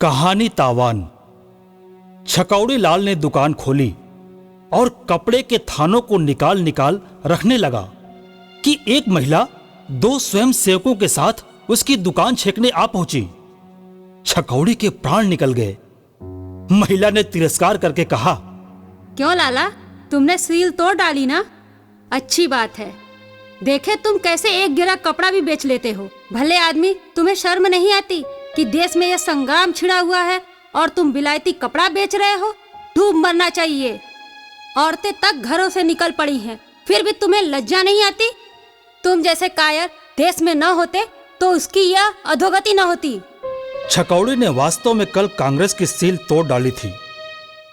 कहानी तावान। छकौड़ी लाल ने दुकान खोली और कपड़े के थानों को निकाल निकाल रखने लगा कि एक महिला दो स्वयं सेवकों के साथ उसकी दुकान छेकने आ पहुंची। छकौड़ी के प्राण निकल गए। महिला ने तिरस्कार करके कहा, क्यों लाला, तुमने सील तोड़ डाली ना? अच्छी बात है। देखे तुम कैसे एक गिरा कपड़ा भी बेच लेते हो। भले आदमी, तुम्हें शर्म नहीं आती कि देश में यह संग्राम छिड़ा हुआ है और तुम विलायती कपड़ा बेच रहे हो? डूब मरना चाहिए। औरतें तक घरों से निकल पड़ी हैं, फिर भी तुम्हें लज्जा नहीं आती? तुम जैसे कायर देश में न होते तो उसकी यह अधोगति न होती। छकौड़ी ने वास्तव में कल कांग्रेस की सील तोड़ डाली थी।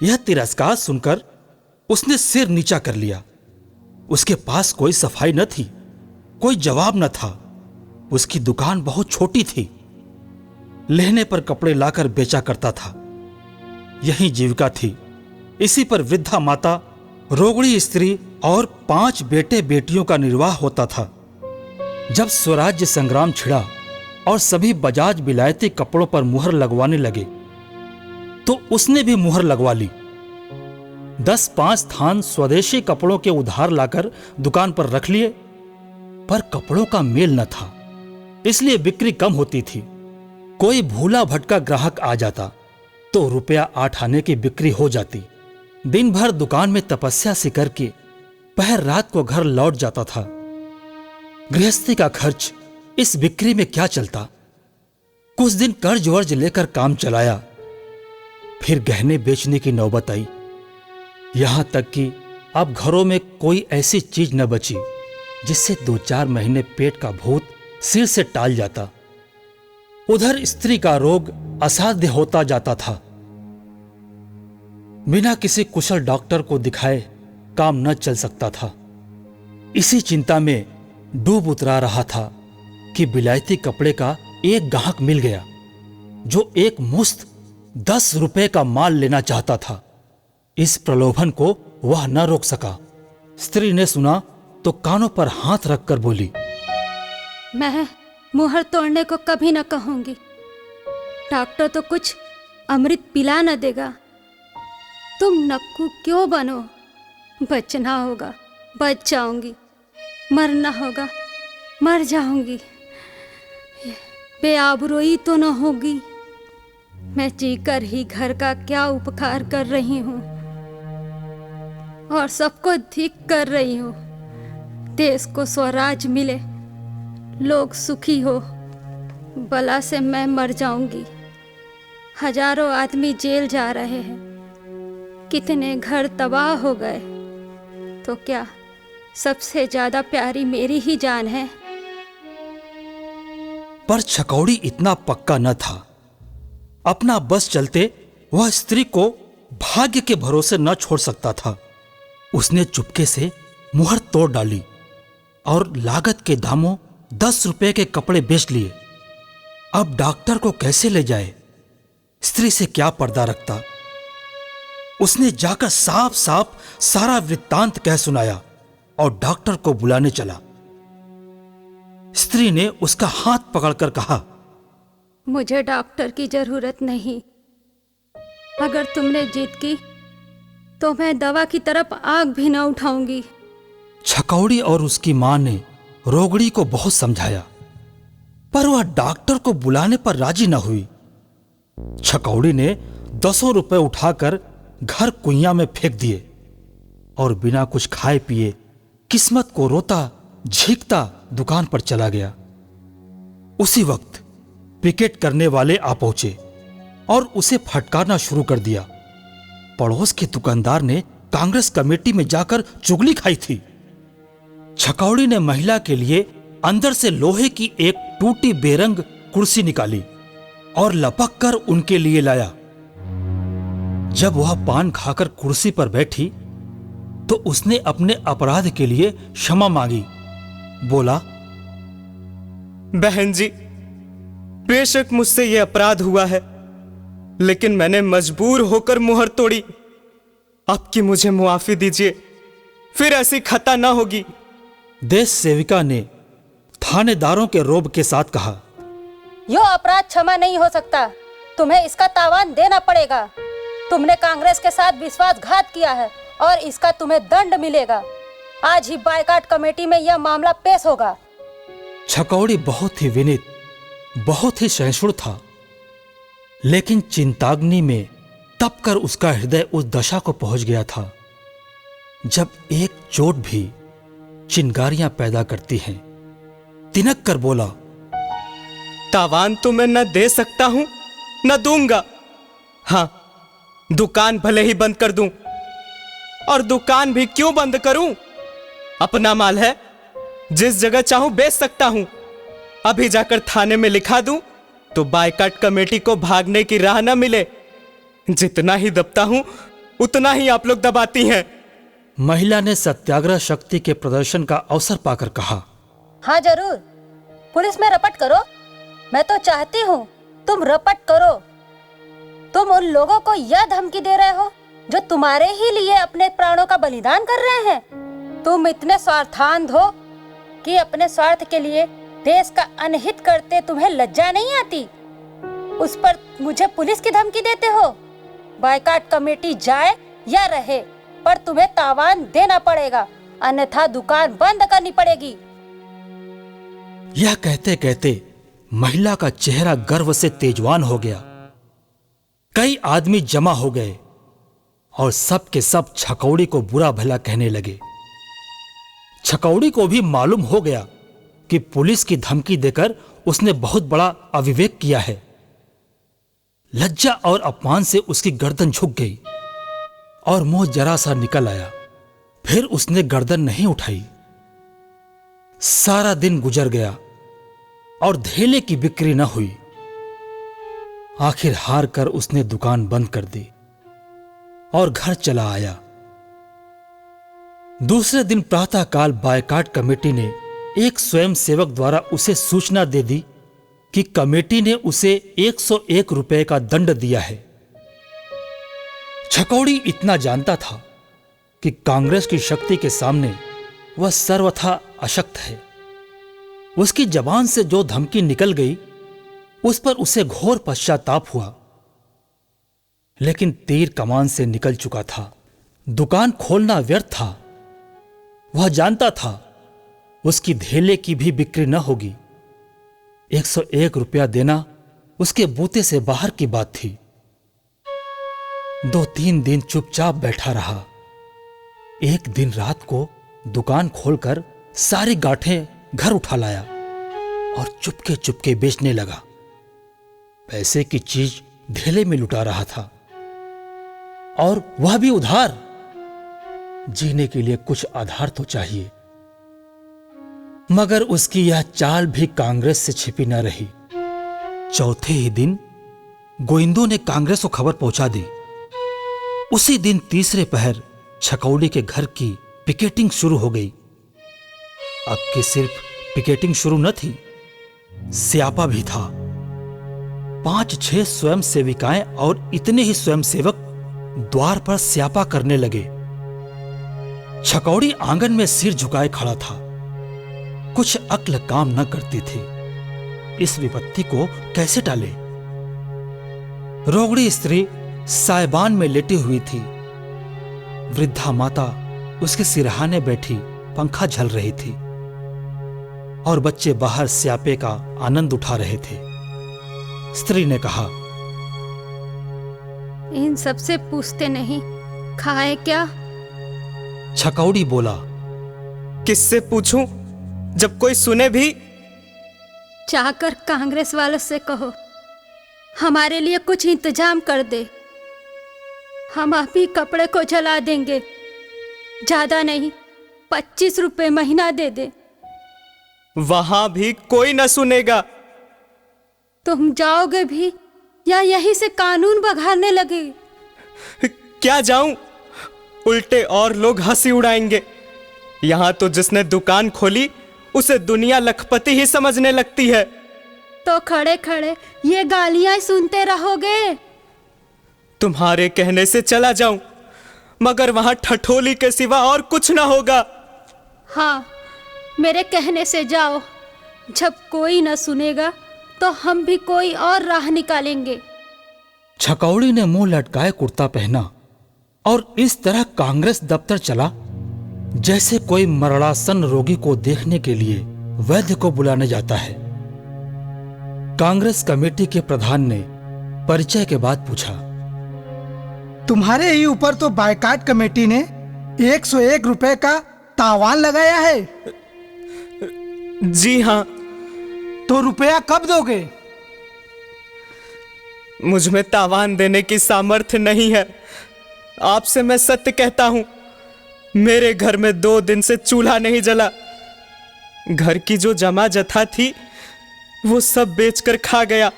यह तिरस्कार सुनकर उसने सिर नीचा कर लिया। उसके पास कोई सफाई न थी, कोई जवाब न था। उसकी दुकान बहुत छोटी थी। लेहने पर कपड़े लाकर बेचा करता था। यही जीविका थी। इसी पर वृद्धा माता, रोगड़ी स्त्री और 5 बेटे बेटियों का निर्वाह होता था। जब स्वराज्य संग्राम छिड़ा और सभी बजाज विलायती कपड़ों पर मुहर लगवाने लगे तो उसने भी मुहर लगवा ली। 10-5 थान स्वदेशी कपड़ों के उधार लाकर दुकान पर रख लिए, पर कपड़ों का मेल न था, इसलिए बिक्री कम होती थी। कोई भूला भटका ग्राहक आ जाता तो रुपया 8 आने की बिक्री हो जाती। दिन भर दुकान में तपस्या सी करके पहर रात को घर लौट जाता था। गृहस्थी का खर्च इस बिक्री में क्या चलता। कुछ दिन कर्ज वर्ज लेकर काम चलाया, फिर गहने बेचने की नौबत आई। यहां तक कि अब घरों में कोई ऐसी चीज न बची जिससे 2-4 महीने पेट का भूत सिर से टाल जाता। उधर स्त्री का रोग असाध्य होता जाता था। बिना किसी कुशल डॉक्टर को दिखाए काम न चल सकता था। इसी चिंता में डूब उतरा रहा था कि विलायती कपड़े का एक ग्राहक मिल गया जो एक मुश्त 10 रुपए का माल लेना चाहता था। इस प्रलोभन को वह न रोक सका। स्त्री ने सुना तो कानों पर हाथ रखकर बोली, मैं मुहर तोड़ने को कभी न कहूंगी। डॉक्टर तो कुछ अमृत पिला न देगा। तुम नक्कू क्यों बनो? बचना होगा, बच जाऊंगी। मरना होगा, मर जाऊंगी। बेआबरूई तो न होगी। मैं जीकर ही घर का क्या उपकार कर रही हूँ और सबको धिक कर रही हूँ। देश को स्वराज मिले, लोग सुखी हो, बला से मैं मर जाऊंगी। हजारों आदमी जेल जा रहे हैं, कितने घर तबाह हो गए, तो क्या सबसे ज्यादा प्यारी मेरी ही जान है? पर छकौड़ी इतना पक्का न था। अपना बस चलते वह स्त्री को भाग्य के भरोसे न छोड़ सकता था। उसने चुपके से मुहर तोड़ डाली और लागत के दामों 10 रुपए के कपड़े बेच लिए। अब डॉक्टर को कैसे ले जाए? स्त्री से क्या पर्दा रखता? उसने जाकर साफ साफ सारा वृत्तांत कह सुनाया और डॉक्टर को बुलाने चला। स्त्री ने उसका हाथ पकड़कर कहा, मुझे डॉक्टर की जरूरत नहीं। अगर तुमने जीत की तो मैं दवा की तरफ आग भी न उठाऊंगी। छकौड़ी और उसकी मां ने रोगड़ी को बहुत समझाया, पर वह डॉक्टर को बुलाने पर राजी न हुई। छकौड़ी ने 10 रुपए उठाकर घर कुइयां में फेंक दिए और बिना कुछ खाए पिए किस्मत को रोता झींकता दुकान पर चला गया। उसी वक्त पिकेट करने वाले आ पहुंचे और उसे फटकारना शुरू कर दिया। पड़ोस के दुकानदार ने कांग्रेस कमेटी में जाकर चुगली खाई थी। छकौड़ी ने महिला के लिए अंदर से लोहे की एक टूटी बेरंग कुर्सी निकाली और लपक कर उनके लिए लाया। जब वह पान खाकर कुर्सी पर बैठी तो उसने अपने अपराध के लिए क्षमा मांगी। बोला, बहन जी, बेशक मुझसे यह अपराध हुआ है, लेकिन मैंने मजबूर होकर मुहर तोड़ी। अब की मुझे मुआफी दीजिए, फिर ऐसी खता ना होगी। देश सेविका ने थानेदारों के रोब के साथ कहा, यो अपराध क्षमा नहीं हो सकता। तुम्हें इसका तावान देना पड़ेगा। तुमने कांग्रेस के साथ विश्वासघात किया है और इसका तुम्हें दंड मिलेगा। आज ही बायकाट कमेटी में यह मामला पेश होगा। छकौड़ी बहुत ही विनीत, बहुत ही सहिष्णु था, लेकिन चिंताग्नि में तप कर उसका हृदय उस दशा को पहुंच गया था जब एक चोट भी चिंगारियां पैदा करती हैं। तिनक कर बोला, तावान तो मैं न दे सकता हूं न दूंगा। हाँ, दुकान भले ही बंद कर दूं, और दुकान भी क्यों बंद करूं? अपना माल है, जिस जगह चाहूं बेच सकता हूं। अभी जाकर थाने में लिखा दूं तो बायकाट कमेटी को भागने की राह न मिले। जितना ही दबता हूं उतना ही आप लोग दबाती हैं। महिला ने सत्याग्रह शक्ति के प्रदर्शन का अवसर पाकर कहा, हाँ जरूर, पुलिस में रपट करो। मैं तो चाहती हूँ तुम रपट करो। तुम उन लोगों को यह धमकी दे रहे हो जो तुम्हारे ही लिए अपने प्राणों का बलिदान कर रहे हैं। तुम इतने स्वार्थांध हो कि अपने स्वार्थ के लिए देश का अनहित करते तुम्हें लज्जा नहीं आती। उस पर मुझे पुलिस की धमकी देते हो। बायकाट कमेटी जाए या रहे, पर तुम्हें तावान देना पड़ेगा, अन्यथा दुकान बंद करनी पड़ेगी। यह कहते कहते महिला का चेहरा गर्व से तेजवान हो गया। कई आदमी जमा हो गए और सब के सब छकौड़ी को बुरा भला कहने लगे। छकौड़ी को भी मालूम हो गया कि पुलिस की धमकी देकर उसने बहुत बड़ा अविवेक किया है। लज्जा और अपमान से उसकी गर्दन झुक गई और मुंह जरा सा निकल आया। फिर उसने गर्दन नहीं उठाई। सारा दिन गुजर गया और धेले की बिक्री न हुई। आखिर हार कर उसने दुकान बंद कर दी और घर चला आया। दूसरे दिन प्रातःकाल बायकाट कमेटी ने एक स्वयंसेवक द्वारा उसे सूचना दे दी कि कमेटी ने उसे 101 रुपए का दंड दिया है। छकौड़ी इतना जानता था कि कांग्रेस की शक्ति के सामने वह सर्वथा अशक्त है। उसकी जबान से जो धमकी निकल गई उस पर उसे घोर पश्चाताप हुआ, लेकिन तीर कमान से निकल चुका था। दुकान खोलना व्यर्थ था। वह जानता था उसकी धेले की भी बिक्री न होगी। 101 रुपया देना उसके बूते से बाहर की बात थी। 2-3 दिन चुपचाप बैठा रहा। एक दिन रात को दुकान खोलकर सारी गांठें घर उठा लाया और चुपके चुपके बेचने लगा। पैसे की चीज धेले में लुटा रहा था, और वह भी उधार। जीने के लिए कुछ आधार तो चाहिए, मगर उसकी यह चाल भी कांग्रेस से छिपी न रही। चौथे ही दिन गोविंदों ने कांग्रेस को खबर पहुंचा दी। उसी दिन तीसरे पहर छकौड़ी के घर की पिकेटिंग शुरू हो गई। अब की सिर्फ पिकेटिंग शुरू न थी, स्यापा भी था। 5-6 स्वयं सेविकाएं और इतने ही स्वयंसेवक द्वार पर स्यापा करने लगे। छकौड़ी आंगन में सिर झुकाए खड़ा था। कुछ अक्ल काम न करती थी। इस विपत्ति को कैसे टाले? रोगड़ी स्त्री साइबान में लेटी हुई थी। वृद्धा माता उसके सिरहाने बैठी पंखा झल रही थी और बच्चे बाहर स्यापे का आनंद उठा रहे थे। स्त्री ने कहा, इन सबसे पूछते नहीं, खाए क्या? छकौड़ी बोला, किससे पूछूं जब कोई सुने भी? जाकर कांग्रेस वालों से कहो हमारे लिए कुछ इंतजाम कर दे। हम आप ही कपड़े को जला देंगे। ज्यादा नहीं, 25 रुपए महीना दे दे। वहां भी कोई न सुनेगा। तुम जाओगे भी या यहीं से कानून बघारने लगे? क्या जाऊं? उल्टे और लोग हंसी उड़ाएंगे। यहां तो जिसने दुकान खोली उसे दुनिया लखपति ही समझने लगती है। तो खड़े खड़े ये गालियां सुनते रहोगे? तुम्हारे कहने से चला जाऊं, मगर वहां ठठोली के सिवा और कुछ ना होगा। हाँ, मेरे कहने से जाओ। जब कोई न सुनेगा तो हम भी कोई और राह निकालेंगे। छकौड़ी ने मुंह लटकाए कुर्ता पहना और इस तरह कांग्रेस दफ्तर चला जैसे कोई मरणासन रोगी को देखने के लिए वैद्य को बुलाने जाता है। कांग्रेस कमेटी के प्रधान ने परिचय के बाद पूछा, तुम्हारे ही ऊपर तो बायकाट कमेटी ने 101 रुपए का तावान लगाया है। जी हां। तो रुपया कब दोगे? मुझ में तावान देने की सामर्थ्य नहीं है। आपसे मैं सत्य कहता हूं, मेरे घर में 2 दिन से चूल्हा नहीं जला। घर की जो जमा जथा थी वो सब बेचकर खा गया।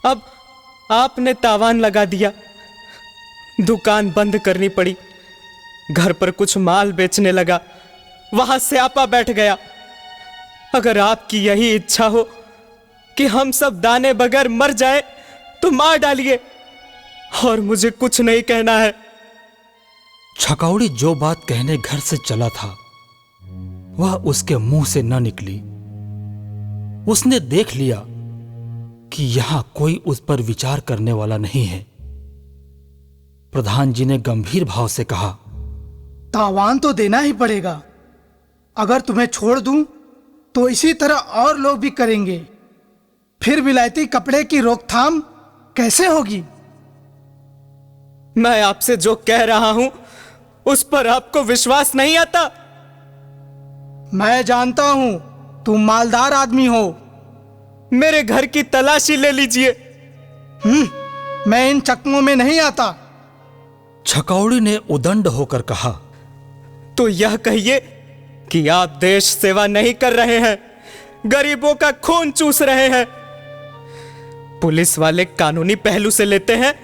अब आपने तावान लगा दिया, दुकान बंद करनी पड़ी। घर पर कुछ माल बेचने लगा, वहां स्यापा बैठ गया। अगर आपकी यही इच्छा हो कि हम सब दाने बगैर मर जाए तो मार डालिए, और मुझे कुछ नहीं कहना है। छकौड़ी जो बात कहने घर से चला था वह उसके मुंह से न निकली। उसने देख लिया कि यहां कोई उस पर विचार करने वाला नहीं है। प्रधान जी ने गंभीर भाव से कहा, तावान तो देना ही पड़ेगा। अगर तुम्हें छोड़ दूं तो इसी तरह और लोग भी करेंगे। फिर विलायती कपड़े की रोकथाम कैसे होगी? मैं आपसे जो कह रहा हूं उस पर आपको विश्वास नहीं आता। मैं जानता हूं तुम मालदार आदमी हो। मेरे घर की तलाशी ले लीजिए। मैं इन चक्मों में नहीं आता। छकौड़ी ने उदंड होकर कहा, तो यह कहिए कि आप देश सेवा नहीं कर रहे हैं, गरीबों का खून चूस रहे हैं। पुलिस वाले कानूनी पहलू से लेते हैं,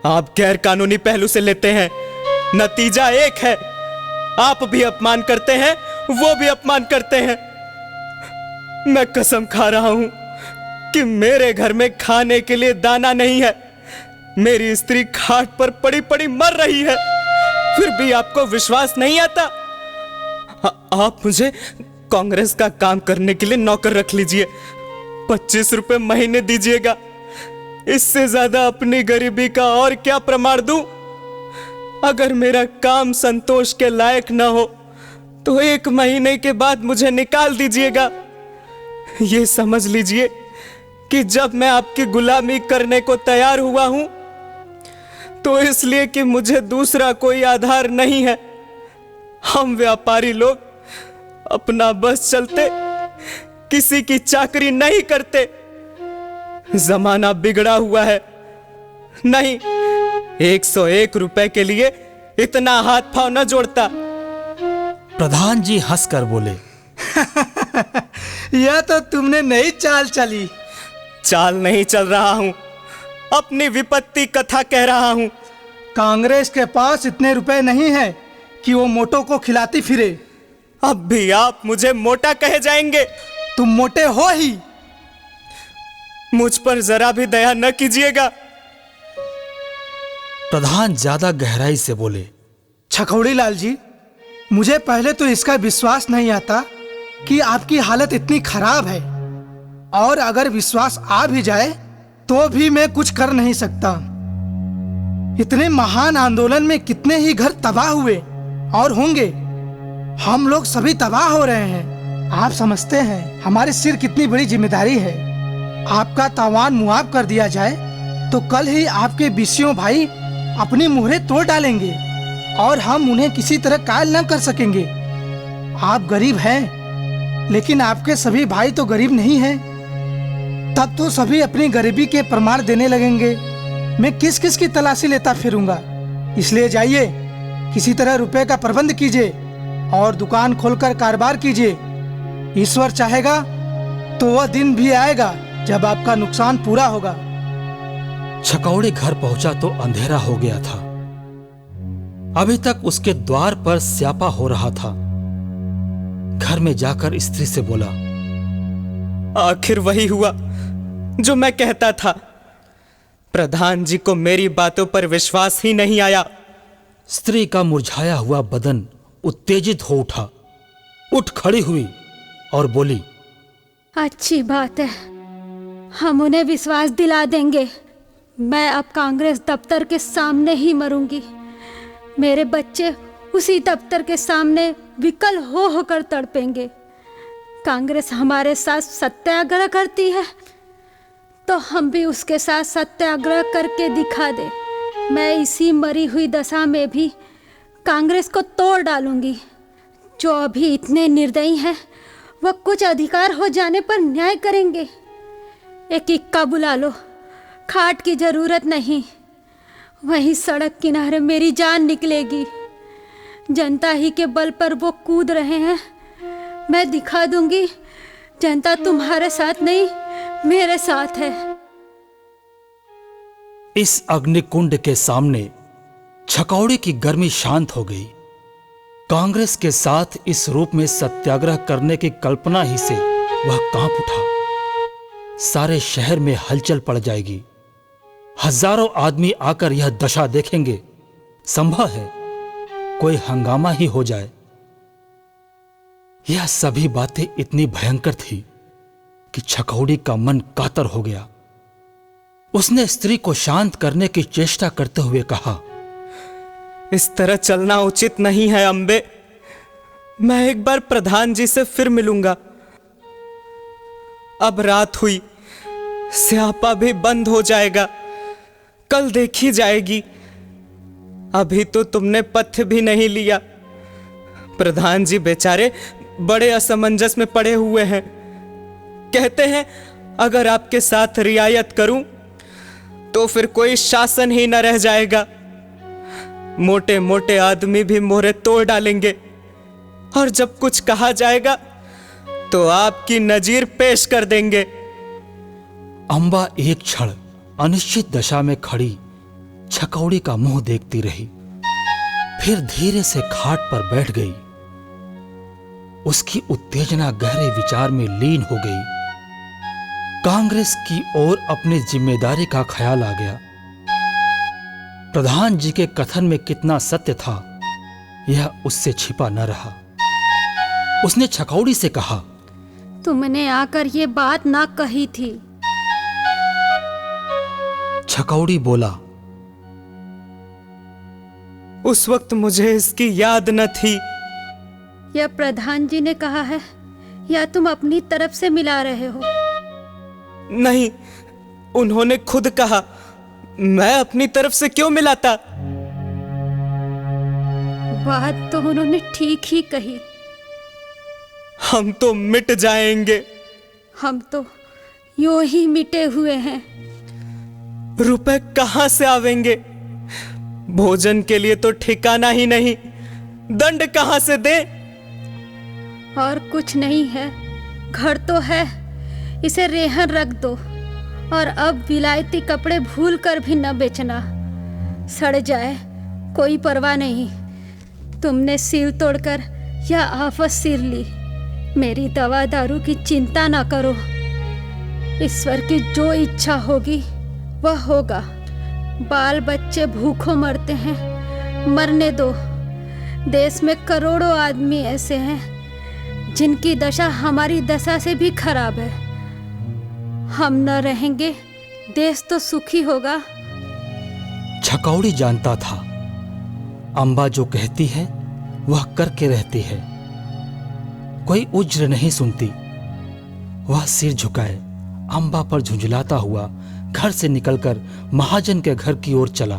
आप गैर कानूनी पहलू से लेते हैं। नतीजा एक है, आप भी अपमान करते हैं, वो भी अपमान करते हैं। मैं कसम खा रहा हूं कि मेरे घर में खाने के लिए दाना नहीं है। मेरी स्त्री खाट पर पड़ी पड़ी मर रही है, फिर भी आपको विश्वास नहीं आता। आप मुझे कांग्रेस का काम करने के लिए नौकर रख लीजिए, 25 रुपए महीने दीजिएगा। इससे ज्यादा अपनी गरीबी का और क्या प्रमाण दूं? अगर मेरा काम संतोष के लायक न हो तो 1 महीने के बाद मुझे निकाल दीजिएगा। यह समझ लीजिए कि जब मैं आपकी गुलामी करने को तैयार हुआ हूं तो इसलिए कि मुझे दूसरा कोई आधार नहीं है। हम व्यापारी लोग अपना बस चलते किसी की चाकरी नहीं करते। जमाना बिगड़ा हुआ है। नहीं, 101 रुपए के लिए इतना हाथ पांव न जोड़ता। प्रधान जी हंसकर बोले, यह तो तुमने नई चाल चली। चाल नहीं चल रहा हूं, अपनी विपत्ति कथा कह रहा हूं। कांग्रेस के पास इतने रुपए नहीं है कि वो मोटो को खिलाती फिरे। अब भी आप मुझे मोटा कहे जाएंगे? तुम मोटे हो ही। मुझ पर जरा भी दया न कीजिएगा। प्रधान ज्यादा गहराई से बोले, छकौड़ी लाल जी, मुझे पहले तो इसका विश्वास नहीं आता कि आपकी हालत इतनी खराब है, और अगर विश्वास आ भी जाए तो भी मैं कुछ कर नहीं सकता। इतने महान आंदोलन में कितने ही घर तबाह हुए और होंगे। हम लोग सभी तबाह हो रहे हैं। आप समझते हैं हमारे सिर कितनी बड़ी जिम्मेदारी है। आपका तावान मुआफ कर दिया जाए तो कल ही आपके बीसियों भाई अपनी मुहरें तोड़ डालेंगे और हम उन्हें किसी तरह कायल न कर सकेंगे। आप गरीब हैं, लेकिन आपके सभी भाई तो गरीब नहीं हैं। तब तो सभी अपनी गरीबी के प्रमाण देने लगेंगे। मैं किस किस की तलाशी लेता फिरूंगा। इसलिए जाइए, किसी तरह रुपए का प्रबंध कीजिए और दुकान खोलकर कारोबार कीजिए। ईश्वर चाहेगा तो वह दिन भी आएगा जब आपका नुकसान पूरा होगा। छकौड़ी घर पहुंचा तो अंधेरा हो गया था। अभी तक उसके द्वार पर स्यापा हो रहा था। घर में जाकर स्त्री से बोला, आखिर वही हुआ जो मैं कहता था। प्रधान जी को मेरी बातों पर विश्वास ही नहीं आया। स्त्री का मुरझाया हुआ बदन उत्तेजित हो उठा, उठ खड़ी हुई और बोली, अच्छी बात है, हम उन्हें विश्वास दिला देंगे। मैं अब कांग्रेस दफ्तर के सामने ही मरूंगी। मेरे बच्चे उसी दफ्तर के सामने विकल हो होकर तड़पेंगे। कांग्रेस हमारे साथ सत्याग्रह करती है तो हम भी उसके साथ सत्याग्रह करके दिखा दे। मैं इसी मरी हुई दशा में भी कांग्रेस को तोड़ डालूंगी। जो अभी इतने निर्दयी हैं वह कुछ अधिकार हो जाने पर न्याय करेंगे। एक इक्का बुला लो, खाट की जरूरत नहीं। वहीं सड़क किनारे मेरी जान निकलेगी। जनता ही के बल पर वो कूद रहे हैं। मैं दिखा दूंगी जनता तुम्हारे साथ नहीं, मेरे साथ है। इस अग्निकुंड के सामने छकौड़ी की गर्मी शांत हो गई। कांग्रेस के साथ इस रूप में सत्याग्रह करने की कल्पना ही से वह कांप उठा। सारे शहर में हलचल पड़ जाएगी। हजारों आदमी आकर यह दशा देखेंगे। संभव है कोई हंगामा ही हो जाए। यह सभी बातें इतनी भयंकर थी कि छकौड़ी का मन कातर हो गया। उसने स्त्री को शांत करने की चेष्टा करते हुए कहा, इस तरह चलना उचित नहीं है अंबे। मैं एक बार प्रधान जी से फिर मिलूंगा। अब रात हुई, स्यापा भी बंद हो जाएगा, कल देखी जाएगी। अभी तो तुमने पथ्य भी नहीं लिया। प्रधान जी बेचारे बड़े असमंजस में पड़े हुए हैं। कहते हैं अगर आपके साथ रियायत करूं तो फिर कोई शासन ही न रह जाएगा। मोटे मोटे आदमी भी मोहरे तोड़ डालेंगे और जब कुछ कहा जाएगा तो आपकी नजीर पेश कर देंगे। अंबा एक क्षण अनिश्चित दशा में खड़ी छकौड़ी का मुंह देखती रही, फिर धीरे से खाट पर बैठ गई। उसकी उत्तेजना गहरे विचार में लीन हो गई। कांग्रेस की ओर अपनी जिम्मेदारी का ख्याल आ गया। प्रधान जी के कथन में कितना सत्य था यह उससे छिपा न रहा। उसने छकौड़ी से कहा, तुमने आकर ये बात ना कही थी। छकौड़ी बोला, उस वक्त मुझे इसकी याद न थी। यह प्रधान जी ने कहा है या तुम अपनी तरफ से मिला रहे हो? नहीं, उन्होंने खुद कहा। मैं अपनी तरफ से क्यों मिलाता? बात तो उन्होंने ठीक ही कही। हम तो मिट जाएंगे। हम तो यूं ही मिटे हुए हैं। रुपए कहां से आवेंगे? भोजन के लिए तो ठिकाना ही नहीं। दंड कहां से दे? और कुछ नहीं है, घर तो है, इसे रेहन रख दो। और अब विलायती कपड़े भूल कर भी न बेचना। सड़ जाए कोई परवाह नहीं। तुमने सील तोड़कर यह आफत सिर ली। मेरी दवा दारू की चिंता ना करो। ईश्वर की जो इच्छा होगी वह होगा। बाल बच्चे भूखों मरते हैं, मरने दो। देश में करोड़ों आदमी ऐसे हैं जिनकी दशा हमारी दशा से भी खराब है। हम न रहेंगे, देश तो सुखी होगा। छकौड़ी जानता था अंबा जो कहती है वह करके रहती है। कोई उज्र नहीं सुनती। वह सिर झुकाए अंबा पर झुंझलाता हुआ घर से निकलकर महाजन के घर की ओर चला।